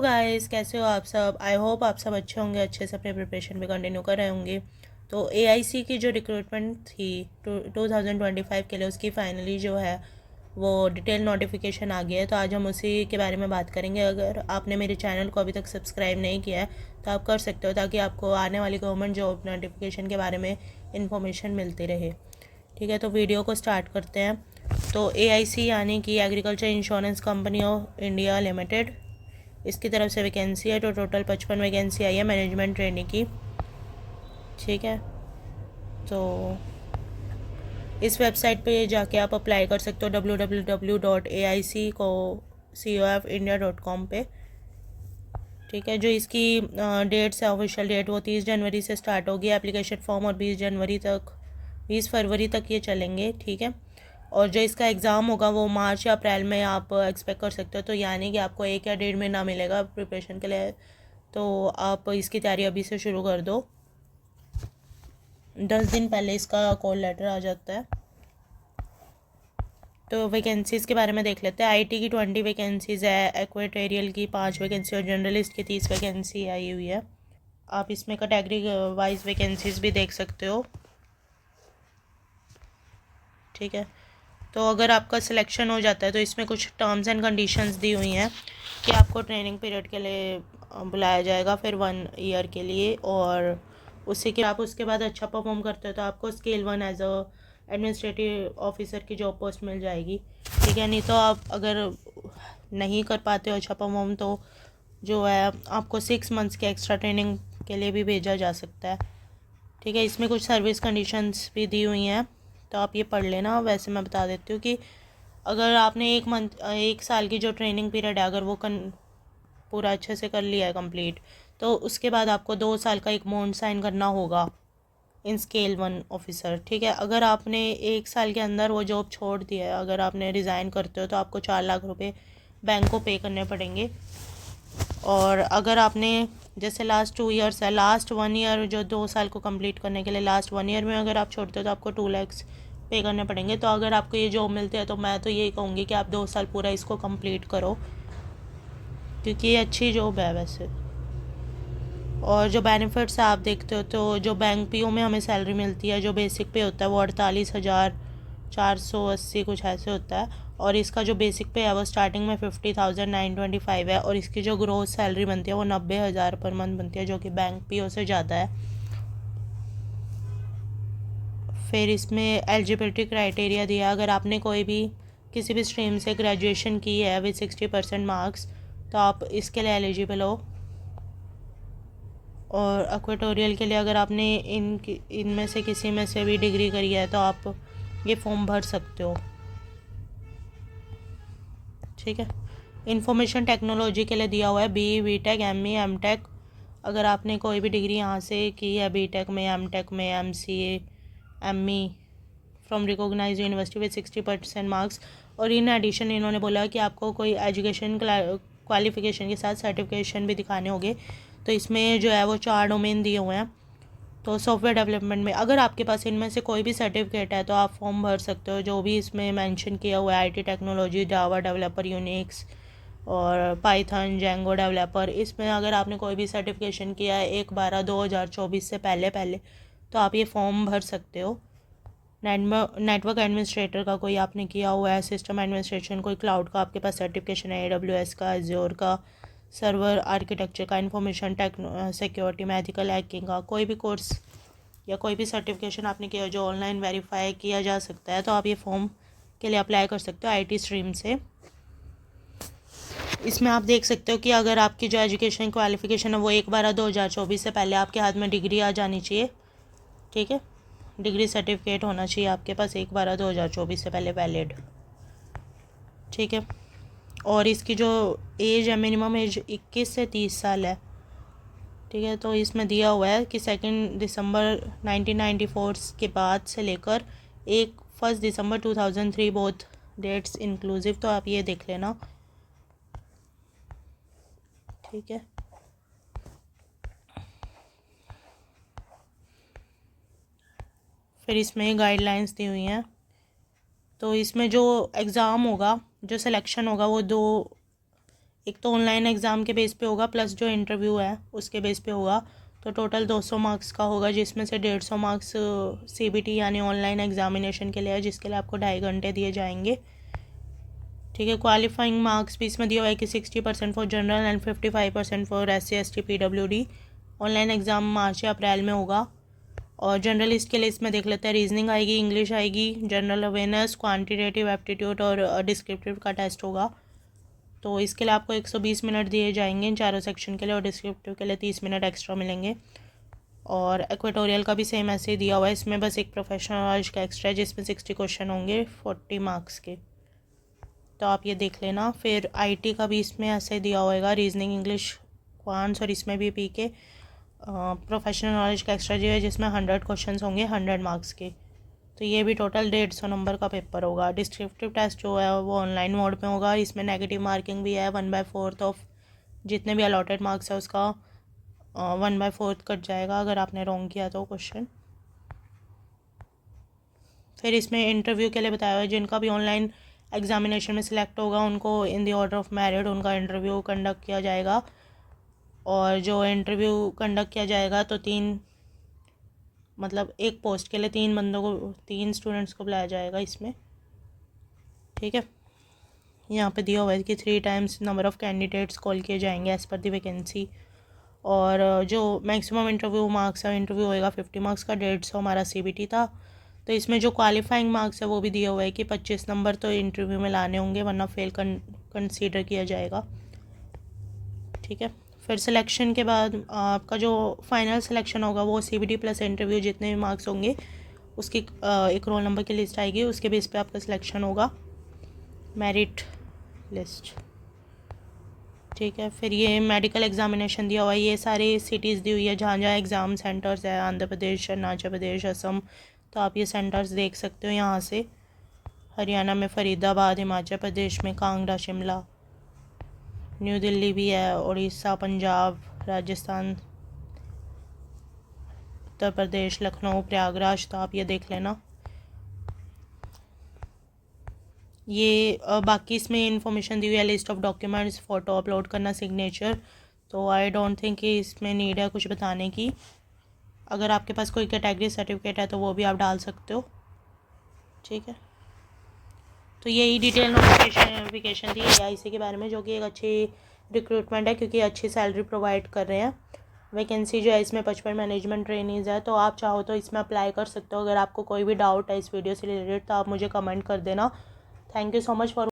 Guys, कैसे हो आप सब। आई होप आप सब अच्छे होंगे, अच्छे से अपने प्रिपरेशन भी कंटिन्यू कर रहे होंगे। तो एआईसी की जो रिक्रूटमेंट थी 2025 के लिए, उसकी फाइनली जो है वो डिटेल नोटिफिकेशन आ गया है। तो आज हम उसी के बारे में बात करेंगे। अगर आपने मेरे चैनल को अभी तक सब्सक्राइब नहीं किया है तो आप कर सकते हो, ताकि आपको आने वाली गवर्नमेंट जॉब नोटिफिकेशन के बारे में इंफॉर्मेशन मिलती रहे। ठीक है, तो वीडियो को स्टार्ट करते हैं। तो एआईसी यानी कि agriculture insurance company of India limited, इसकी तरफ से वैकेंसी है। तो टोटल 55 वैकेंसी आई है मैनेजमेंट ट्रेनिंग की। ठीक है, तो इस वेबसाइट पे जाके आप अप्लाई कर सकते हो www.aic.cofindia.com पे। ठीक है, जो इसकी डेट्स है, ऑफिशियल डेट वो 30 जनवरी से स्टार्ट होगी एप्लीकेशन फॉर्म, और 20 फरवरी तक ये चलेंगे। ठीक है, और जो इसका एग्ज़ाम होगा वो मार्च या अप्रैल में आप एक्सपेक्ट कर सकते हो। तो यानी कि आपको 1 या 1.5 महीना मिलेगा प्रिपरेशन के लिए। तो आप इसकी तैयारी अभी से शुरू कर दो। 10 दिन पहले इसका कॉल लेटर आ जाता है। तो वैकेंसीज़ के बारे में देख लेते हैं। आईटी की 20 वैकेंसीज़ है, एक्वेटोरियल की 5 वैकेंसी और जर्नलिस्ट की 30 वैकेंसी आई हुई है। आप इसमें कैटेगरी वाइज वैकेंसीज़ भी देख सकते हो। ठीक है, तो अगर आपका सिलेक्शन हो जाता है तो इसमें कुछ टर्म्स एंड कंडीशंस दी हुई हैं कि आपको ट्रेनिंग पीरियड के लिए बुलाया जाएगा, फिर 1 ईयर के लिए, और उससे कि आप उसके बाद अच्छा परफॉर्म करते हो तो आपको scale 1 as a administrative officer की जॉब पोस्ट मिल जाएगी। ठीक है, नहीं तो आप अगर नहीं कर पाते हो अच्छा परफॉर्म तो जो है आपको 6 मंथ्स के एक्स्ट्रा ट्रेनिंग के लिए भी भेजा जा सकता है। ठीक है, इसमें कुछ सर्विस कंडीशंस भी दी हुई हैं, तो आप ये पढ़ लेना। वैसे मैं बता देती हूँ कि अगर आपने 1 साल की जो ट्रेनिंग पीरियड है, अगर वो पूरा अच्छे से कर लिया है कंप्लीट, तो उसके बाद आपको 2 साल का एक बॉन्ड साइन करना होगा इन स्केल 1 ऑफिसर। ठीक है, अगर आपने 1 साल के अंदर वो जॉब छोड़ दिया है, अगर आपने रिज़ाइन करते हो तो आपको 4 लाख रुपए बैंक को पे करने पड़ेंगे। और अगर आपने जैसे लास्ट 2 ईयर्स है, लास्ट 1 ईयर जो 2 साल को कंप्लीट करने के लिए लास्ट 1 ईयर में अगर आप छोड़ते हो तो आपको 2 लैक्स पे करने पड़ेंगे। तो अगर आपको ये जॉब मिलती है तो मैं तो यही कहूँगी कि आप 2 साल पूरा इसको कंप्लीट करो, क्योंकि ये अच्छी जॉब है वैसे। और जो बेनिफिट्स आप देखते हो, तो जो बैंक पीओ में हमें सैलरी मिलती है, जो बेसिक पे होता है वो 48,480 कुछ ऐसे होता है। और इसका जो बेसिक पे है वो स्टार्टिंग में 50,925 है, और इसकी जो ग्रोस सैलरी बनती है वो 90,000 पर मंथ बनती है, जो कि बैंक पीओ से ज़्यादा है। फिर इसमें एलिजिबिलिटी क्राइटेरिया दिया, अगर आपने कोई भी किसी भी स्ट्रीम से ग्रेजुएशन की है विद 60% मार्क्स तो आप इसके लिए एलिजिबल हो। और एक्वेटोरियल के लिए अगर आपने इनमें से किसी में से भी डिग्री करी है तो आप ये फॉर्म भर सकते हो। ठीक है, इंफॉर्मेशन टेक्नोलॉजी के लिए दिया हुआ है बी टेक, एम टेक। अगर आपने कोई भी डिग्री यहाँ से की है, बी टेक में, एम टेक में, MCA, ME from recognise university with 60% marks. और इन एडिशन इन्होंने बोला कि आपको कोई एजुकेशन क्वालिफिकेशन के साथ सर्टिफिकेशन भी दिखाने होंगे। तो इसमें जो है वो 4 डोमेन दिए हुए हैं। तो सॉफ्टवेयर डेवलपमेंट में अगर आपके पास इनमें से कोई भी सर्टिफिकेट है तो आप फॉर्म भर सकते हो, जो भी इसमें मेंशन किया हुआ है। IT technology, Java developer, Unix और पाइथन, जेंगो डेवलपर, इसमें अगर आपने कोई भी सर्टिफिकेशन किया है 1/12/2024 से पहले पहले तो आप ये फॉर्म भर सकते हो। नेटवर्क एडमिनिस्ट्रेटर का कोई आपने किया हुआ है, सिस्टम एडमिनिस्ट्रेशन, कोई क्लाउड का आपके पास सर्टिफिकेशन है, AWS का, एज्योर का, सर्वर आर्किटेक्चर का, इंफॉर्मेशन सिक्योरिटी में, एथिकल हैकिंग का कोई भी कोर्स या कोई भी सर्टिफिकेशन आपने किया जो ऑनलाइन वेरीफाई किया जा सकता है, तो आप ये फॉर्म के लिए अप्लाई कर सकते हो आईटी स्ट्रीम से। इसमें आप देख सकते हो कि अगर आपकी जो एजुकेशन क्वालिफिकेशन है वो 1/12/2024 से पहले आपके हाथ में डिग्री आ जानी चाहिए। ठीक है, डिग्री सर्टिफिकेट होना चाहिए आपके पास 1/12/2024 से पहले वैलिड। ठीक है, और इसकी जो एज है, मिनिमम एज 21 से 30 साल है। ठीक है, तो इसमें दिया हुआ है कि 2 दिसंबर 1994 के बाद से लेकर 1 दिसंबर 2003 बोथ डेट्स इंक्लूसिव। तो आप ये देख लेना। ठीक है, फिर इसमें गाइडलाइंस दी हुई हैं। तो इसमें जो एग्ज़ाम होगा, जो सिलेक्शन होगा वो 2 एक तो ऑनलाइन एग्ज़ाम के बेस पे होगा प्लस जो इंटरव्यू है उसके बेस पे होगा। तो टोटल 200 मार्क्स का होगा, जिसमें से 150 मार्क्स CBT यानी ऑनलाइन एग्जामिनेशन के लिए है, जिसके लिए आपको 2.5 घंटे दिए जाएंगे। ठीक है। क्वालिफाइंग मार्क्स भी इसमें दिया हुआ है कि 60% for general and 55% for SC ST PWD। Online exam March या अप्रैल में होगा। और जर्नलिस्ट के लिए इसमें देख लेते हैं, रीजनिंग आएगी, इंग्लिश आएगी, जनरल अवेयरनेस, क्वांटिटेटिव एप्टीट्यूड और डिस्क्रिप्टिव का टेस्ट होगा। तो इसके लिए आपको 120 मिनट दिए जाएंगे इन चारों सेक्शन के लिए, और डिस्क्रिप्टिव के लिए 30 मिनट एक्स्ट्रा मिलेंगे। और इक्वेटोरियल का भी सेम ऐसे ही दिया हुआ है, इसमें बस एक प्रोफेशनल नॉलेज का एक्स्ट्रा है जिसमें 60 क्वेश्चन होंगे 40 मार्क्स के। तो आप ये देख लेना। फिर IT का भी इसमें ऐसे दिया होएगा, रीजनिंग, इंग्लिश, क्वांट्स, और इसमें भी PK प्रोफेशनल नॉलेज का एक्स्ट्रा जो है, जिसमें 100 क्वेश्चन होंगे 100 मार्क्स के। तो ये भी टोटल 150 नंबर का पेपर होगा। डिस्क्रिप्टिव टेस्ट जो है वो ऑनलाइन मोड में होगा, इसमें नेगेटिव मार्किंग भी है, 1/4 ऑफ जितने भी अलॉटेड मार्क्स है उसका 1/4 कट जाएगा अगर आपने रॉन्ग किया तो क्वेश्चन। फिर इसमें इंटरव्यू के लिए बताया हुआ है, जिनका भी ऑनलाइन एग्जामिनेशन में सिलेक्ट होगा उनको in the order of merit उनका इंटरव्यू कंडक्ट किया जाएगा। और जो इंटरव्यू कंडक्ट किया जाएगा तो एक पोस्ट के लिए 3 बंदों को, 3 स्टूडेंट्स को बुलाया जाएगा इसमें। ठीक है। यहाँ पे दिया हुआ है कि 3 times number of candidates call किए जाएंगे एज़ पर द वैकेंसी। और जो मैक्सिमम इंटरव्यू मार्क्स है, इंटरव्यू होएगा 50 मार्क्स का, 150 हमारा CBT था। तो इसमें जो क्वालिफाइंग मार्क्स है वो भी दिया हुआ है कि 25 नंबर तो इंटरव्यू में लाने होंगे, वरना फेल कंसीडर किया जाएगा। ठीक है। फिर सिलेक्शन के बाद आपका जो फाइनल सिलेक्शन होगा वो CBT प्लस इंटरव्यू जितने भी मार्क्स होंगे उसकी एक रोल नंबर की लिस्ट आएगी, उसके बेस पे आपका सिलेक्शन होगा, मेरिट लिस्ट। ठीक है। फिर ये मेडिकल एग्जामिनेशन दिया हुआ है, ये सारी सिटीज़ दी हुई है जहाँ जहाँ एग्ज़ाम सेंटर्स है, आंध्र प्रदेश, अरुणाचल प्रदेश, असम। तो आप ये सेंटर्स देख सकते हो यहाँ से। हरियाणा में फरीदाबाद, हिमाचल प्रदेश में कांगड़ा, शिमला, न्यू दिल्ली भी है, उड़ीसा, पंजाब, राजस्थान, उत्तर प्रदेश, लखनऊ, प्रयागराज। तो आप ये देख लेना। ये बाकी इसमें इंफॉर्मेशन दी हुई है, list of documents, photo upload करना, सिग्नेचर। तो आई डोंट थिंक कि इसमें नीड है कुछ बताने की। अगर आपके पास कोई कैटेगरी सर्टिफिकेट है तो वो भी आप डाल सकते हो। ठीक है। तो यही डिटेल नोटिफिकेशन थी AIC के बारे में, जो कि एक अच्छी रिक्रूटमेंट है क्योंकि अच्छी सैलरी प्रोवाइड कर रहे हैं। वैकेंसी जो है इसमें 55 मैनेजमेंट ट्रेनीज़ है। तो आप चाहो तो इसमें अप्लाई कर सकते हो। अगर आपको कोई भी डाउट है इस वीडियो से रिलेटेड तो आप मुझे कमेंट कर देना। Thank you so much for